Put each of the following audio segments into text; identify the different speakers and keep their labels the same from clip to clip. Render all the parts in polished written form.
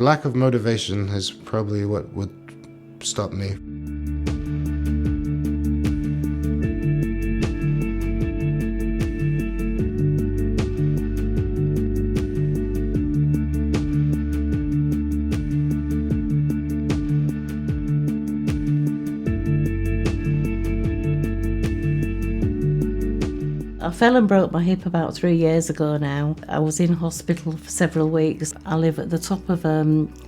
Speaker 1: Lack of motivation is probably what would stop me.
Speaker 2: I fell and broke my hip about 3 years ago now. I was in hospital for several weeks. I live at the top of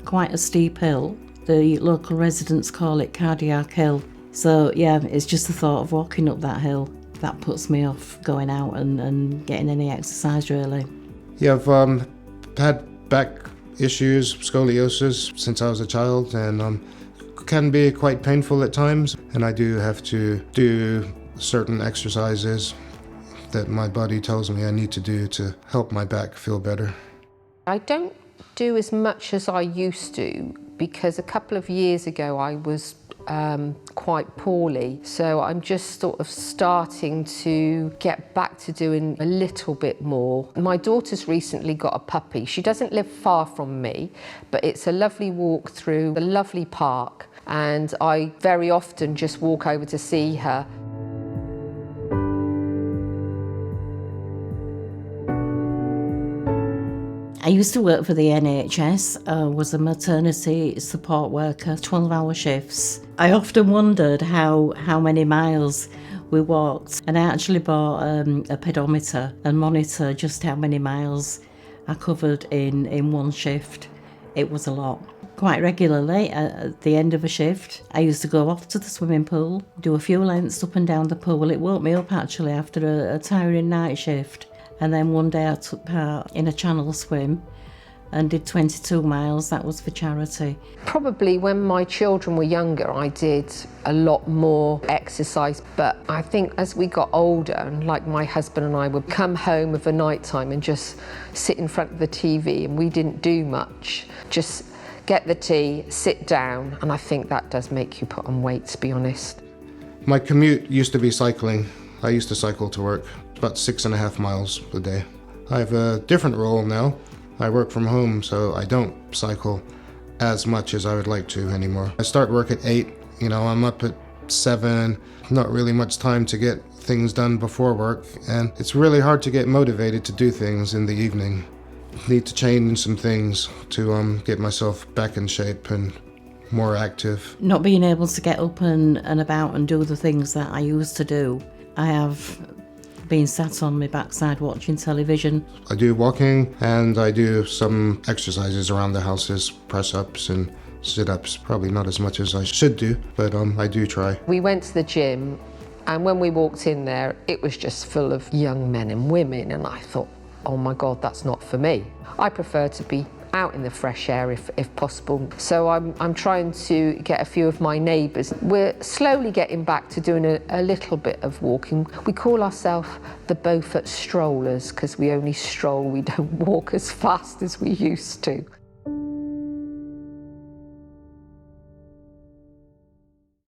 Speaker 2: quite a steep hill. The local residents call it Cardiac Hill. So yeah, it's just the thought of walking up that hill that puts me off going out and getting any exercise really.
Speaker 1: Yeah, I've had back issues, scoliosis, since I was a child, and can be quite painful at times. And I do have to do certain exercises that my body tells me I need to do to help my back feel better.
Speaker 3: I don't do as much as I used to because a couple of years ago I was quite poorly, so I'm just sort of starting to get back to doing a little bit more. My daughter's recently got a puppy. She doesn't live far from me, but it's a lovely walk through a lovely park, and I very often just walk over to see her.
Speaker 2: I used to work for the NHS. I was a maternity support worker, 12-hour shifts. I often wondered how many miles we walked, and I actually bought a pedometer and monitor just how many miles I covered in one shift. It was a lot. Quite regularly, at the end of a shift, I used to go off to the swimming pool, do a few lengths up and down the pool. It woke me up actually after a tiring night shift. And then one day I took part in a channel swim and did 22 miles. That was for charity. Probably when my children were younger, I did a lot more exercise. But I think as we got older, and like my husband and I would come home of a night time and just sit in front of the TV, and we didn't do much. Just get the tea, sit down, and I think that does make you put on weight, to be honest.
Speaker 1: My commute used to be cycling. I used to cycle to work, about 6.5 miles a day. I have a different role now. I work from home, so I don't cycle as much as I would like to anymore. I start work at 8, I'm up at 7, not really much time to get things done before work, and it's really hard to get motivated to do things in the evening. Need to change some things to get myself back in shape and more active. Not being able to get up and about and do the things that I used to do. I have been sat on my backside watching television. I do walking and I do some exercises around the houses, press-ups and sit-ups. Probably not as much as I should do, but I do try. We went to the gym, and when we walked in there, it was just full of young men and women, and I thought, oh my God, that's not for me. I prefer to be out in the fresh air if possible. So I'm trying to get a few of my neighbours. We're slowly getting back to doing a little bit of walking. We call ourselves the Beaufort Strollers because we only stroll, we don't walk as fast as we used to.